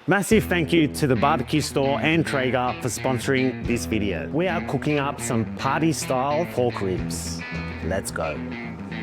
Massive thank you to the barbecue store and Traeger for sponsoring this video. We are cooking up some party style pork ribs. Let's go.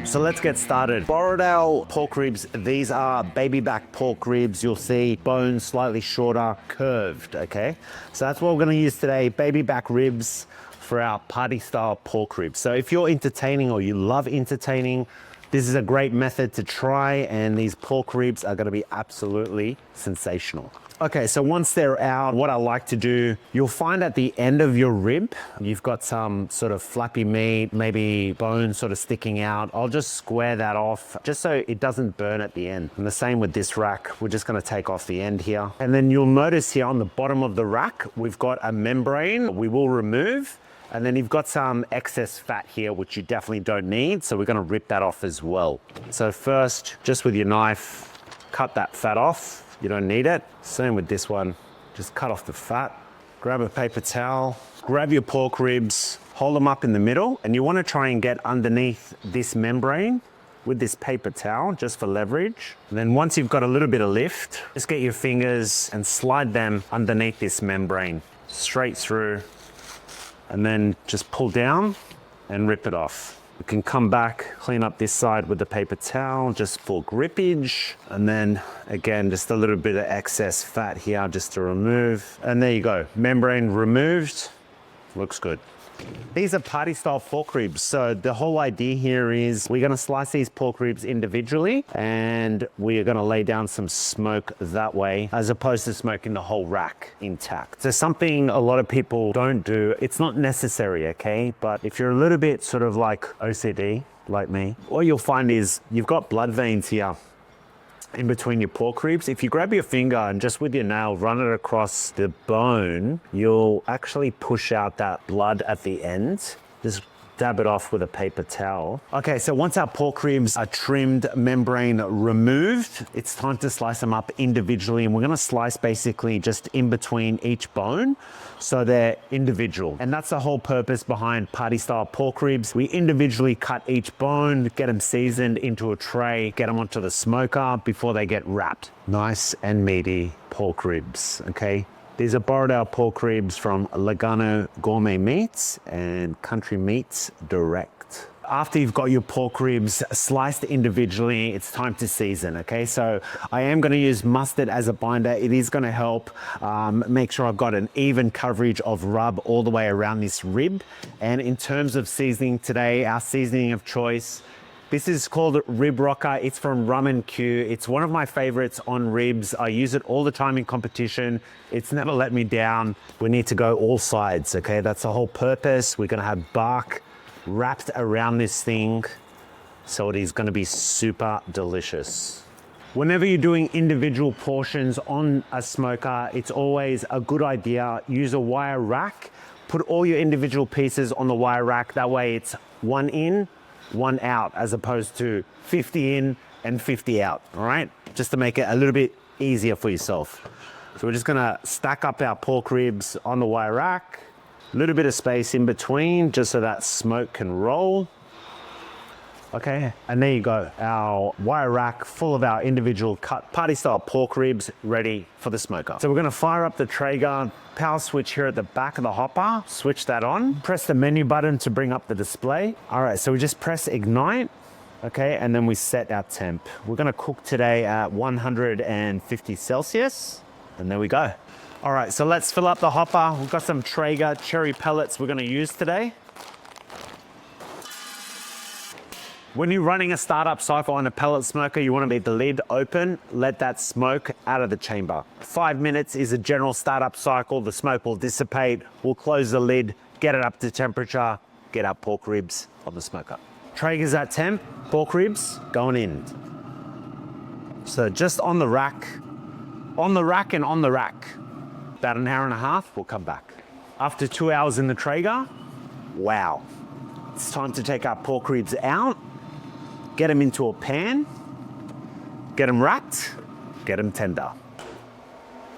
So let's get started. Borrowdale pork ribs. These are baby back pork ribs. You'll see bones slightly shorter, curved, okay? So that's what we're gonna use today, baby back ribs for our party style pork ribs. So if you're entertaining or you love entertaining, this is a great method to try, and these pork ribs are gonna be absolutely sensational. Okay, so once they're out, what I like to do, you'll find at the end of your rib, you've got some sort of flappy meat, maybe bone sort of sticking out. I'll just square that off just so it doesn't burn at the end. And the same with this rack, we're just gonna take off the end here. And then you'll notice here on the bottom of the rack, we've got a membrane we will remove. And then you've got some excess fat here, which you definitely don't need. So we're gonna rip that off as well. So first, just with your knife, cut that fat off. You don't need it. Same with this one. Just cut off the fat. Grab a paper towel, grab your pork ribs, hold them up in the middle, and you wanna try and get underneath this membrane with this paper towel, just for leverage. And then once you've got a little bit of lift, just get your fingers and slide them underneath this membrane, straight through, and then just pull down and rip it off. You can come back, clean up this side with the paper towel, just for grippage. And then again, just a little bit of excess fat here just to remove. And there you go, membrane removed, looks good. These are party style pork ribs. So the whole idea here is we're gonna slice these pork ribs individually, and we are gonna lay down some smoke that way, as opposed to smoking the whole rack intact. So something a lot of people don't do, it's not necessary, okay? But if you're a little bit sort of like OCD, like me, what you'll find is you've got blood veins here in between your pork ribs. If you grab your finger and just with your nail run it across the bone, you'll actually push out that blood at the end. Just dab it off with a paper towel. Okay, so once our pork ribs are trimmed, membrane removed, it's time to slice them up individually, and we're gonna slice basically just in between each bone, so they're individual. And that's the whole purpose behind party style pork ribs. We individually cut each bone, get them seasoned into a tray, get them onto the smoker before they get wrapped. Nice and meaty pork ribs, okay? These are Borrowdale pork ribs from Lagano Gourmet Meats and Country Meats Direct. After you've got your pork ribs sliced individually, it's time to season, okay? So I am gonna use mustard as a binder. It is gonna help make sure I've got an even coverage of rub all the way around this rib. And in terms of seasoning today, our seasoning of choice, this is called Rib Rocker. It's from Rum and Q. It's one of my favorites on ribs. I use it all the time in competition. It's never let me down. We need to go all sides, okay? That's the whole purpose. We're gonna have bark wrapped around this thing, so it is gonna be super delicious. Whenever you're doing individual portions on a smoker, it's always a good idea, use a wire rack. Put all your individual pieces on the wire rack. That way it's one in, one out, as opposed to 50 in and 50 out, all right? Just to make it a little bit easier for yourself. So we're just gonna stack up our pork ribs on the wire rack, a little bit of space in between just so that smoke can roll. Okay, and there you go, our wire rack full of our individual cut party style pork ribs ready for the smoker. So we're gonna fire up the Traeger power switch here at the back of the hopper, switch that on, press the menu button to bring up the display. All right, so we just press ignite, okay, and then we set our temp. We're gonna cook today at 150 Celsius, and there we go. All right, so let's fill up the hopper. We've got some Traeger cherry pellets we're gonna use today. When you're running a startup cycle on a pellet smoker, you want to leave the lid open, let that smoke out of the chamber. 5 minutes is a general startup cycle. The smoke will dissipate. We'll close the lid, get it up to temperature, get our pork ribs on the smoker. Traeger's at temp, pork ribs going in. So just on the rack and on the rack. About an hour and a half, we'll come back. After 2 hours in the Traeger, wow. It's time to take our pork ribs out, get them into a pan, get them wrapped, get them tender.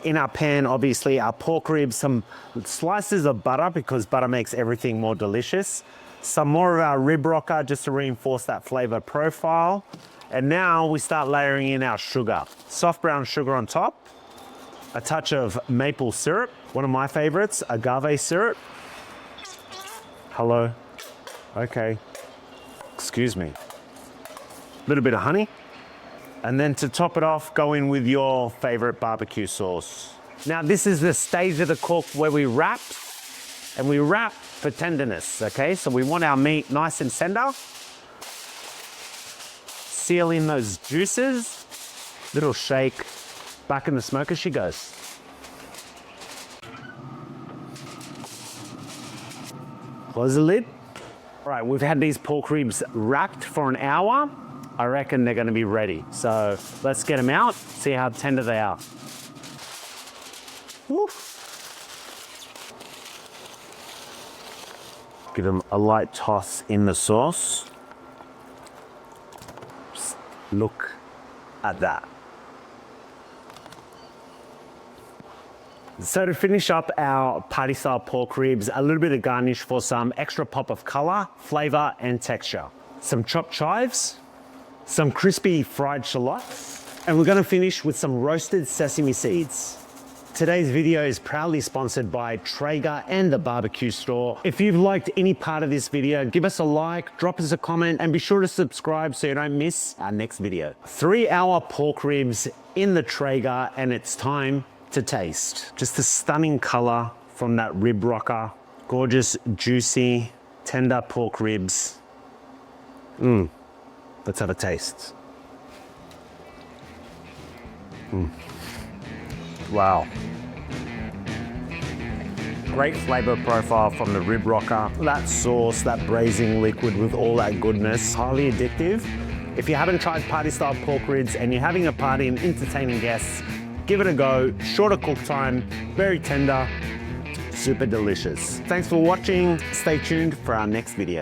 In our pan, obviously, our pork ribs, some slices of butter because butter makes everything more delicious. Some more of our rib rocker just to reinforce that flavor profile. And now we start layering in our sugar. Soft brown sugar on top. a touch of maple syrup, one of my favorites, agave syrup. Hello. Okay. Excuse me. A little bit of honey. And then to top it off, go in with your favorite barbecue sauce. Now this is the stage of the cook where we wrap, and we wrap for tenderness, okay? So we want our meat nice and tender. Seal in those juices. Little shake. Back in the smoker she goes. Close the lid. All right, we've had these pork ribs wrapped for an hour. I reckon they're gonna be ready. So let's get them out, see how tender they are. Woo. Give them a light toss in the sauce. Just look at that. So to finish up our party style pork ribs, a little bit of garnish for some extra pop of color, flavor, and texture. Some chopped chives, some crispy fried shallots, and we're gonna finish with some roasted sesame seeds. Today's video is proudly sponsored by Traeger and the BBQ store. If you've liked any part of this video, give us a like, drop us a comment, and be sure to subscribe so you don't miss our next video. 3-hour pork ribs in the Traeger, and it's time to taste. Just a stunning color from that rib rocker. Gorgeous, juicy, tender pork ribs. Let's have a taste. Wow. Great flavor profile from the rib rocker. That sauce, that braising liquid with all that goodness, highly addictive. If you haven't tried party style pork ribs and you're having a party and entertaining guests, give it a go. Shorter cook time, very tender, super delicious. Thanks for watching. Stay tuned for our next video.